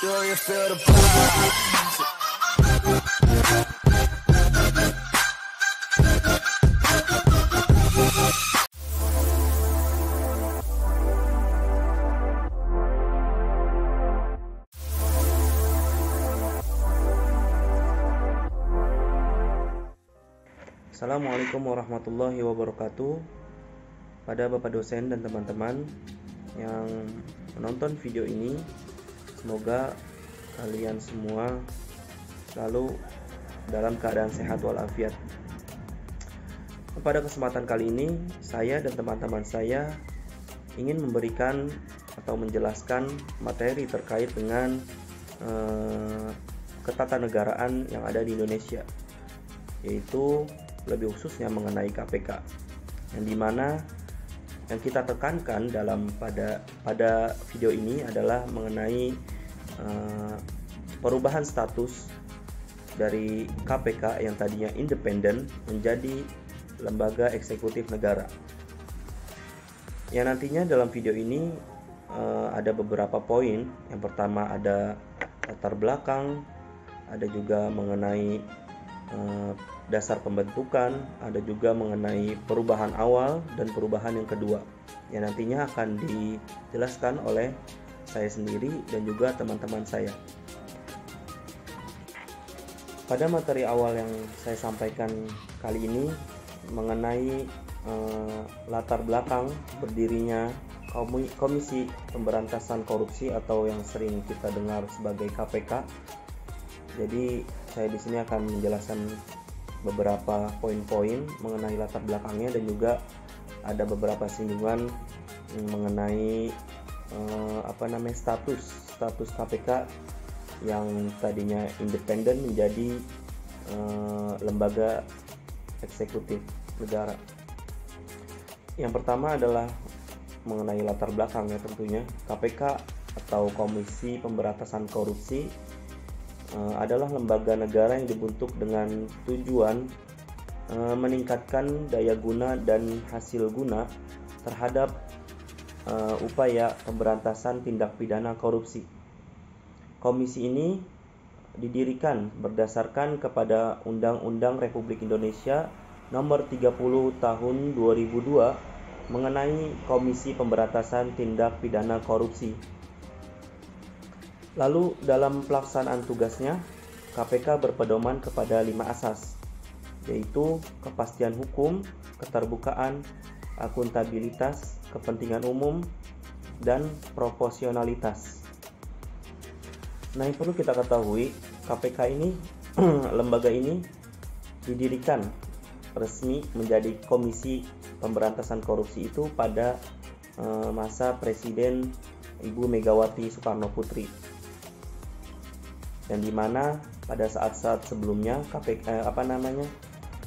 Do you feel the vibe? Assalamualaikum warahmatullahi wabarakatuh. Pada Bapak dosen dan teman-teman yang menonton video ini, semoga kalian semua selalu dalam keadaan sehat walafiat. Pada kesempatan kali ini, saya dan teman-teman saya ingin memberikan atau menjelaskan materi terkait dengan ketatanegaraan yang ada di Indonesia, yaitu lebih khususnya mengenai KPK, yang dimana yang kita tekankan pada video ini adalah mengenai perubahan status dari KPK yang tadinya independen menjadi lembaga eksekutif negara. Yang nantinya dalam video ini ada beberapa poin. Yang pertama ada latar belakang, ada juga mengenai dasar pembentukan, ada juga mengenai perubahan awal dan perubahan yang kedua, yang nantinya akan dijelaskan oleh saya sendiri dan juga teman-teman saya. Pada materi awal yang saya sampaikan kali ini mengenai latar belakang berdirinya Komisi Pemberantasan Korupsi atau yang sering kita dengar sebagai KPK. Jadi saya di sini akan menjelaskan beberapa poin-poin mengenai latar belakangnya dan juga ada beberapa singgungan mengenai status KPK yang tadinya independen menjadi lembaga eksekutif negara. Yang pertama adalah mengenai latar belakangnya, tentunya KPK atau Komisi Pemberantasan Korupsi adalah lembaga negara yang dibentuk dengan tujuan meningkatkan daya guna dan hasil guna terhadap upaya pemberantasan tindak pidana korupsi. Komisi ini didirikan berdasarkan kepada Undang-Undang Republik Indonesia Nomor 30 Tahun 2002 mengenai Komisi Pemberantasan Tindak Pidana Korupsi. Lalu dalam pelaksanaan tugasnya, KPK berpedoman kepada 5 asas, yaitu kepastian hukum, keterbukaan, akuntabilitas, kepentingan umum, dan proporsionalitas. Nah, yang perlu kita ketahui, KPK ini, lembaga ini didirikan resmi menjadi Komisi Pemberantasan Korupsi itu pada masa Presiden Ibu Megawati Soekarno Putri. Yang dimana pada saat-saat sebelumnya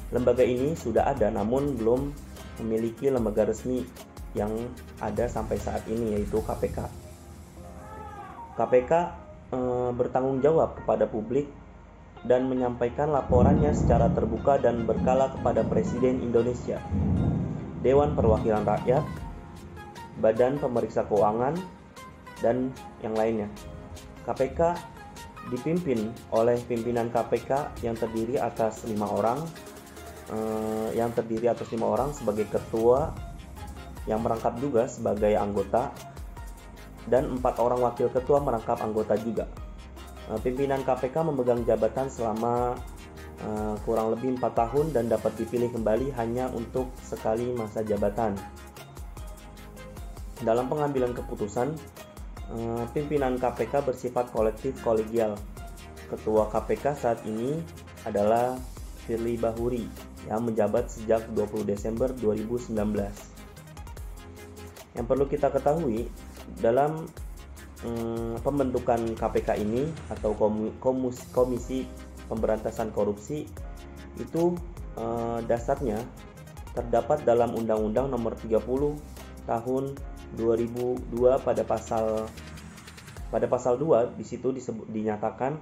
lembaga ini sudah ada namun belum memiliki lembaga resmi yang ada sampai saat ini, yaitu KPK. KPK bertanggung jawab kepada publik dan menyampaikan laporannya secara terbuka dan berkala kepada Presiden Indonesia, Dewan Perwakilan Rakyat, Badan Pemeriksa Keuangan, dan yang lainnya. KPK dipimpin oleh pimpinan KPK yang terdiri atas 5 orang, sebagai ketua yang merangkap juga sebagai anggota, dan 4 orang wakil ketua merangkap anggota juga. Pimpinan KPK memegang jabatan selama kurang lebih 4 tahun dan dapat dipilih kembali hanya untuk sekali masa jabatan. Dalam pengambilan keputusan, pimpinan KPK bersifat kolektif kolegial. Ketua KPK saat ini adalah Firly Bahuri yang menjabat sejak 20 Desember 2019. Yang perlu kita ketahui dalam pembentukan KPK ini atau Komisi Pemberantasan Korupsi itu dasarnya terdapat dalam Undang-Undang Nomor 30 Tahun 2002 pada pasal 2 di situ dinyatakan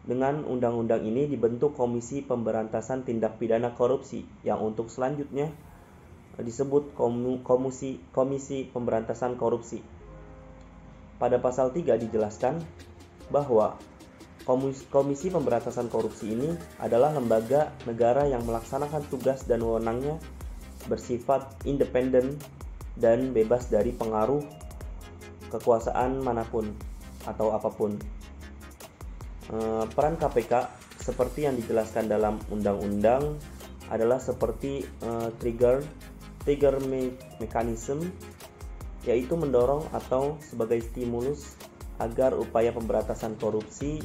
dengan undang-undang ini dibentuk Komisi Pemberantasan Tindak Pidana Korupsi yang untuk selanjutnya disebut Komisi Pemberantasan Korupsi. Pada pasal 3 dijelaskan bahwa Komisi Pemberantasan Korupsi ini adalah lembaga negara yang melaksanakan tugas dan wewenangnya bersifat independen dan bebas dari pengaruh kekuasaan manapun atau apapun. Peran KPK seperti yang dijelaskan dalam undang-undang adalah seperti trigger mechanism, yaitu mendorong atau sebagai stimulus agar upaya pemberantasan korupsi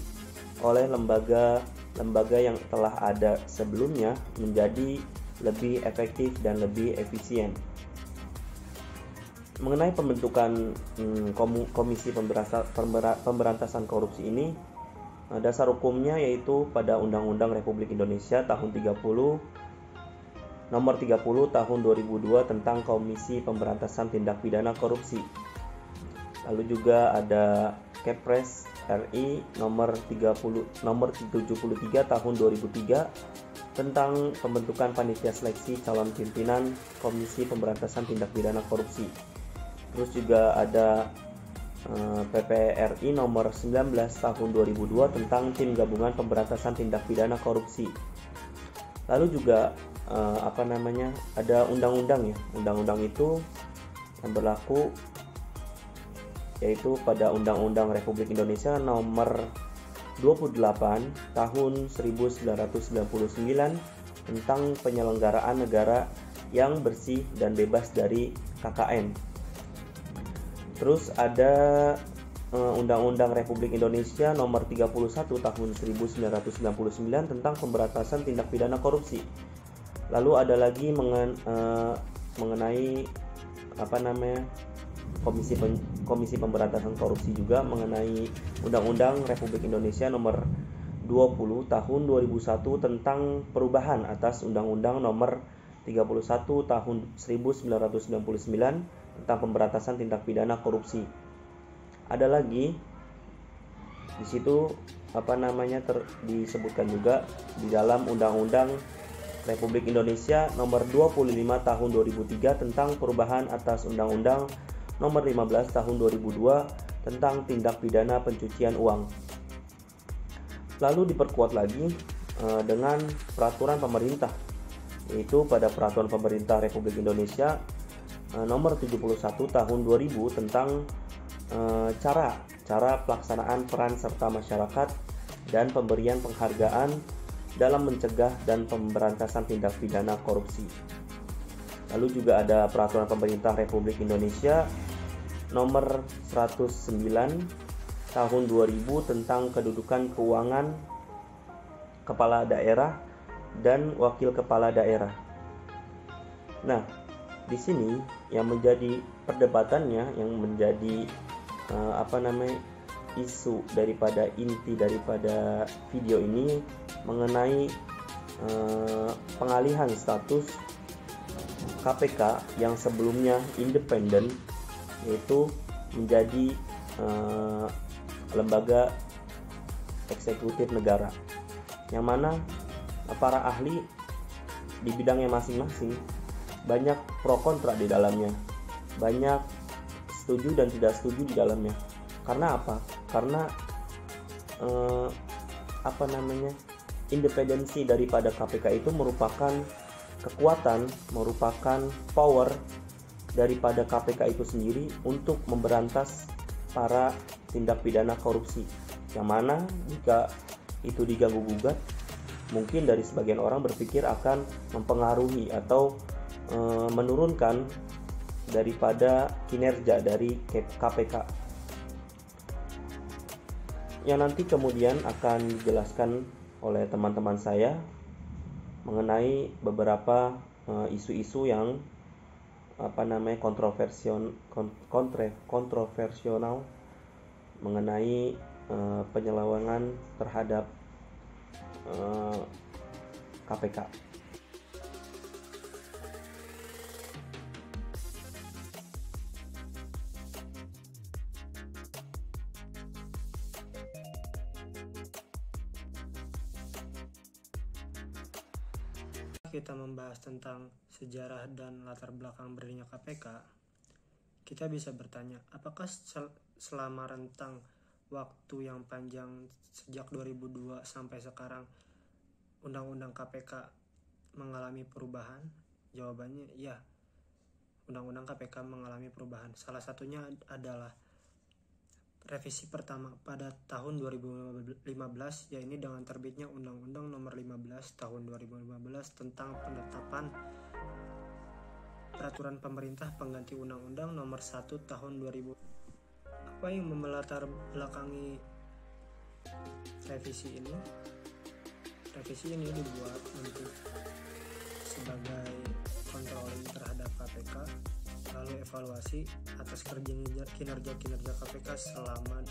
oleh lembaga yang telah ada sebelumnya menjadi lebih efektif dan lebih efisien. Mengenai pembentukan Komisi Pemberantasan Korupsi ini, dasar hukumnya yaitu pada Undang-Undang Republik Indonesia tahun 30, nomor 30 tahun 2002 tentang Komisi Pemberantasan Tindak Pidana Korupsi. Lalu juga ada Kepres RI nomor 73 tahun 2003 tentang pembentukan panitia seleksi calon pimpinan Komisi Pemberantasan Tindak Pidana Korupsi. Terus juga ada PPRI nomor 19 tahun 2002 tentang tim gabungan pemberantasan tindak pidana korupsi. Lalu juga ada undang-undang ya. Undang-undang itu yang berlaku yaitu pada Undang-Undang Republik Indonesia nomor 28 tahun 1999 tentang penyelenggaraan negara yang bersih dan bebas dari KKN. Terus ada Undang-Undang Republik Indonesia nomor 31 tahun 1999 tentang pemberantasan tindak pidana korupsi. Lalu ada lagi mengenai Komisi Pemberantasan Korupsi juga mengenai Undang-Undang Republik Indonesia nomor 20 tahun 2001 tentang perubahan atas Undang-Undang nomor 31 tahun 1999 tentang pemberantasan tindak pidana korupsi. Ada lagi di situ disebutkan juga di dalam Undang-Undang Republik Indonesia nomor 25 tahun 2003 tentang perubahan atas Undang-Undang nomor 15 tahun 2002 tentang tindak pidana pencucian uang. Lalu diperkuat lagi dengan peraturan pemerintah, yaitu pada Peraturan Pemerintah Republik Indonesia nomor 71 tahun 2000 tentang cara pelaksanaan peran serta masyarakat dan pemberian penghargaan dalam mencegah dan pemberantasan tindak pidana korupsi. Lalu juga ada Peraturan Pemerintah Republik Indonesia nomor 109 tahun 2000 tentang kedudukan keuangan kepala daerah dan wakil kepala daerah. Nah, di sini yang menjadi perdebatannya, yang menjadi isu inti daripada video ini mengenai pengalihan status KPK yang sebelumnya independen, yaitu menjadi lembaga eksekutif negara, yang mana para ahli di bidangnya masing-masing banyak pro kontra di dalamnya, banyak setuju dan tidak setuju di dalamnya. Karena apa? Karena independensi daripada KPK itu merupakan kekuatan, merupakan power daripada KPK itu sendiri untuk memberantas para tindak pidana korupsi, yang mana jika itu diganggu-gugat, mungkin dari sebagian orang berpikir akan mempengaruhi atau menurunkan daripada kinerja dari KPK, yang nanti kemudian akan dijelaskan oleh teman-teman saya mengenai beberapa isu-isu yang kontroversial mengenai penyelewengan terhadap KPK. Kita membahas tentang sejarah dan latar belakang berdirinya KPK, kita bisa bertanya, apakah selama rentang waktu yang panjang sejak 2002 sampai sekarang Undang-Undang KPK mengalami perubahan? Jawabannya ya, Undang-Undang KPK mengalami perubahan. Salah satunya adalah revisi pertama pada tahun 2015, yaitu dengan terbitnya Undang-Undang Nomor 15 Tahun 2015 tentang penetapan peraturan pemerintah pengganti Undang-Undang Nomor 1 Tahun 2000. Apa yang melatar belakangi revisi ini? Revisi ini dibuat untuk sebagai controlling terhadap KPK, lalu evaluasi atas kinerja KPK selama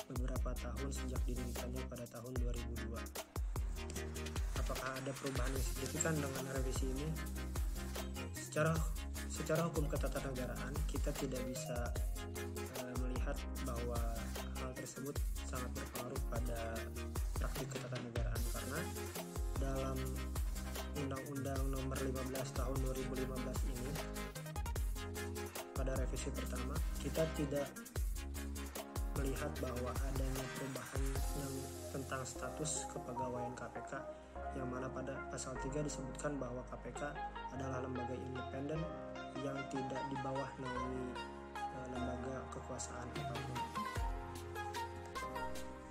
beberapa tahun sejak didirikannya pada tahun 2002. Apakah ada perubahan yang signifikan dengan revisi ini? Secara hukum ketatanegaraan, kita tidak bisa melihat bahwa hal tersebut sangat berpengaruh pada praktik ketatanegaraan, karena dalam Undang-Undang Nomor 15 Tahun 2015 ini, pada revisi pertama, kita tidak melihat bahwa adanya perubahan yang tentang status kepegawaian KPK, yang mana pada pasal 3 disebutkan bahwa KPK adalah lembaga independen yang tidak di bawah naungi lembaga kekuasaan apapun.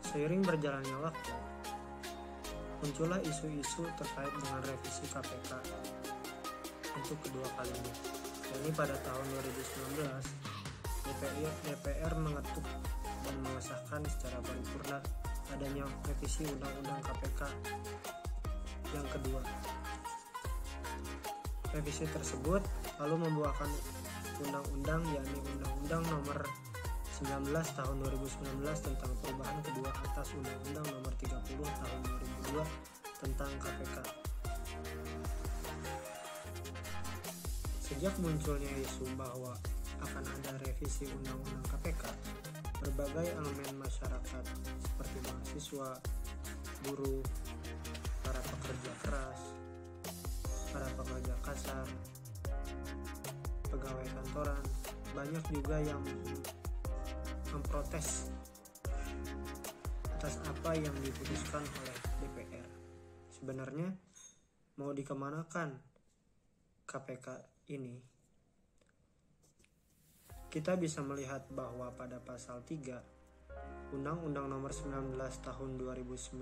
Seiring berjalannya waktu, muncullah isu-isu terkait dengan revisi KPK untuk kedua kalinya. Yakni pada tahun 2019, DPR mengetuk dan mengesahkan secara paripurna adanya revisi Undang-Undang KPK yang kedua. Revisi tersebut lalu membuahkan undang-undang, yakni Undang-Undang Nomor 19 Tahun 2019 tentang perubahan kedua atas Undang-Undang Nomor 30 Tahun 2002 tentang KPK. Sejak munculnya isu bahwa akan ada revisi Undang-Undang KPK, berbagai elemen masyarakat seperti mahasiswa, buruh, para pekerja keras, para pekerja kasar, pegawai kantoran, banyak juga yang memprotes atas apa yang diputuskan oleh DPR. Sebenarnya mau dikemanakan KPK ini? Kita bisa melihat bahwa pada pasal 3 Undang-Undang Nomor 19 Tahun 2019,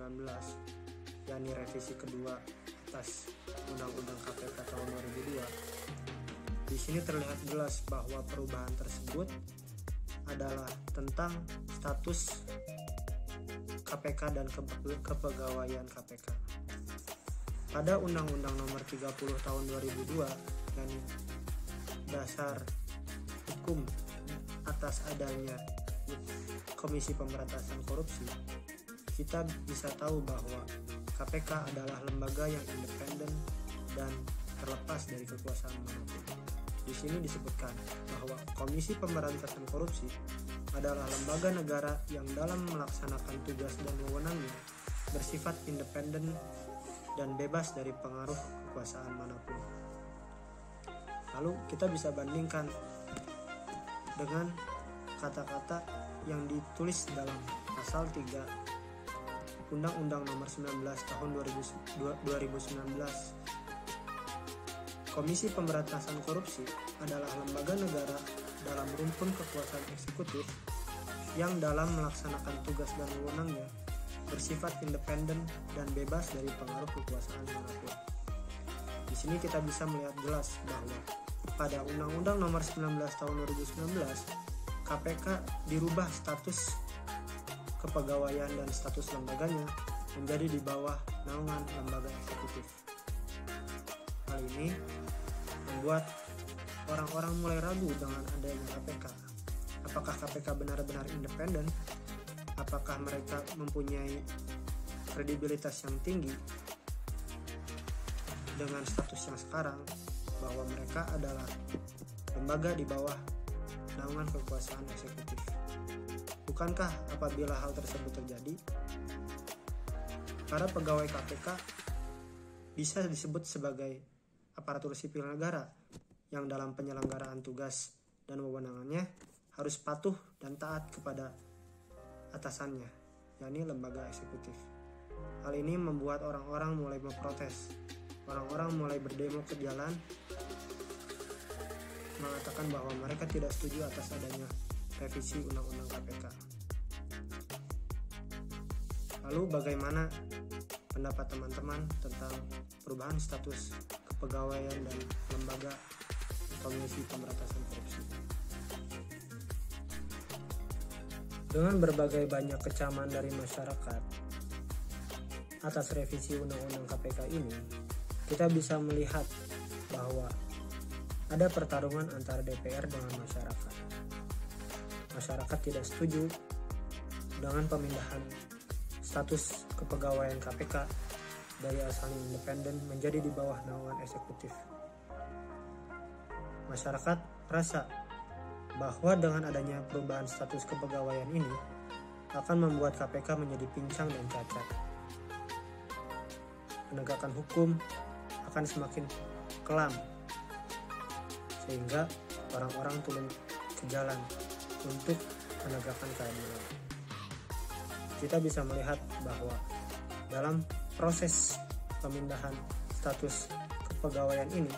yakni revisi kedua atas Undang-Undang KPK tahun 2002, di sini terlihat jelas bahwa perubahan tersebut adalah tentang status KPK dan kepegawaian KPK. Pada Undang-Undang Nomor 30 Tahun 2002 dan dasar hukum atas adanya Komisi Pemberantasan Korupsi, kita bisa tahu bahwa KPK adalah lembaga yang independen dan terlepas dari kekuasaan manapun. Di sini disebutkan bahwa Komisi Pemberantasan Korupsi adalah lembaga negara yang dalam melaksanakan tugas dan wewenangnya bersifat independen dan bebas dari pengaruh kekuasaan manapun. Lalu kita bisa bandingkan dengan kata-kata yang ditulis dalam pasal 3 Undang-Undang Nomor 19 Tahun 2019. Komisi Pemberantasan Korupsi adalah lembaga negara dalam rumpun kekuasaan eksekutif yang dalam melaksanakan tugas dan wewenangnya bersifat independen dan bebas dari pengaruh kekuasaan manapun. Di sini kita bisa melihat jelas bahwa pada Undang-Undang Nomor 19 Tahun 2019, KPK dirubah status kepegawaian dan status lembaganya menjadi di bawah naungan lembaga eksekutif. Hal ini membuat orang-orang mulai ragu dengan adanya KPK. Apakah KPK benar-benar independen? Apakah mereka mempunyai kredibilitas yang tinggi dengan status yang sekarang, bahwa mereka adalah lembaga di bawah naungan kekuasaan eksekutif? Bukankah apabila hal tersebut terjadi, para pegawai KPK bisa disebut sebagai aparatur sipil negara yang dalam penyelenggaraan tugas dan wewenangannya harus patuh dan taat kepada atasannya, yakni lembaga eksekutif. Hal ini membuat orang-orang mulai memprotes. Orang-orang mulai berdemo ke jalan mengatakan bahwa mereka tidak setuju atas adanya revisi Undang-Undang KPK. Lalu bagaimana pendapat teman-teman tentang perubahan status kepegawaian dan lembaga Komisi Pemberantasan Korupsi? Dengan berbagai banyak kecaman dari masyarakat atas revisi Undang-Undang KPK ini, kita bisa melihat bahwa ada pertarungan antara DPR dengan masyarakat. Masyarakat tidak setuju dengan pemindahan status kepegawaian KPK dari asalnya independen menjadi di bawah naungan eksekutif. Masyarakat merasa bahwa dengan adanya perubahan status kepegawaian ini akan membuat KPK menjadi pincang dan cacat. Penegakan hukum akan semakin kelam, sehingga orang-orang turun ke jalan untuk menegakkan keadilan. Kita bisa melihat bahwa dalam proses pemindahan status kepegawaian ini,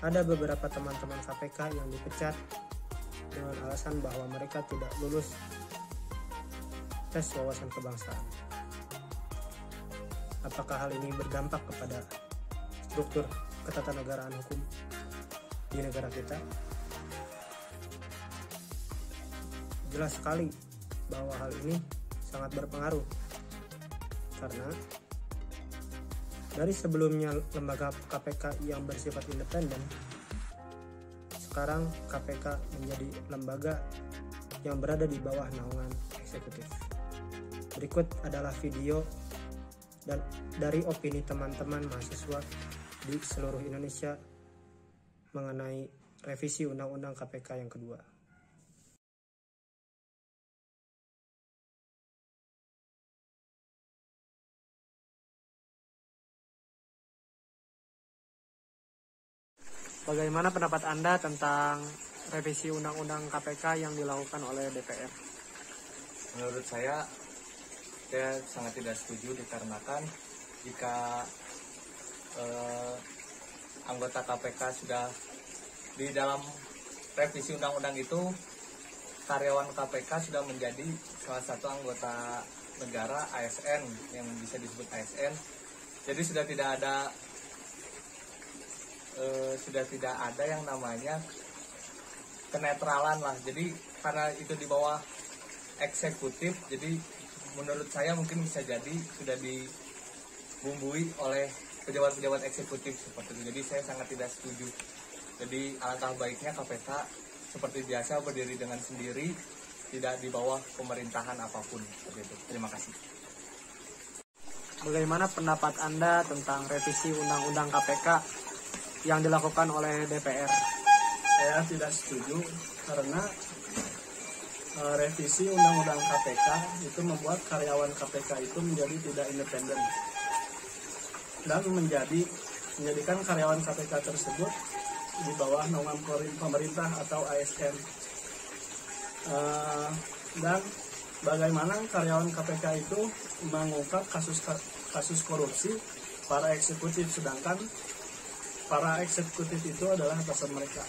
ada beberapa teman-teman KPK yang dipecat dengan alasan bahwa mereka tidak lulus tes wawasan kebangsaan. Apakah hal ini berdampak kepada struktur ketatanegaraan hukum di negara kita? Jelas sekali bahwa hal ini sangat berpengaruh, karena dari sebelumnya lembaga KPK yang bersifat independen, sekarang KPK menjadi lembaga yang berada di bawah naungan eksekutif. Berikut adalah video dan dari opini teman-teman mahasiswa di seluruh Indonesia mengenai revisi Undang-Undang KPK yang kedua. Bagaimana pendapat Anda tentang revisi Undang-Undang KPK yang dilakukan oleh DPR? Menurut saya sangat tidak setuju, dikarenakan jika anggota KPK sudah di dalam revisi undang-undang itu, karyawan KPK sudah menjadi salah satu anggota negara ASN, yang bisa disebut ASN. Jadi sudah tidak ada yang namanya kenetralan lah. Jadi karena itu di bawah eksekutif, jadi menurut saya mungkin bisa jadi sudah dibumbui oleh pejabat-pejabat eksekutif seperti itu. Jadi saya sangat tidak setuju. Jadi alangkah baiknya KPK seperti biasa berdiri dengan sendiri, tidak di bawah pemerintahan apapun seperti itu. Terima kasih. Bagaimana pendapat Anda tentang revisi Undang-Undang KPK yang dilakukan oleh DPR? Saya tidak setuju karena revisi Undang-Undang KPK itu membuat karyawan KPK itu menjadi tidak independen dan menjadikan karyawan KPK tersebut di bawah naungan pemerintah atau ASN. Dan bagaimana karyawan KPK itu mengungkap kasus korupsi para eksekutif, sedangkan para eksekutif itu adalah atasan mereka.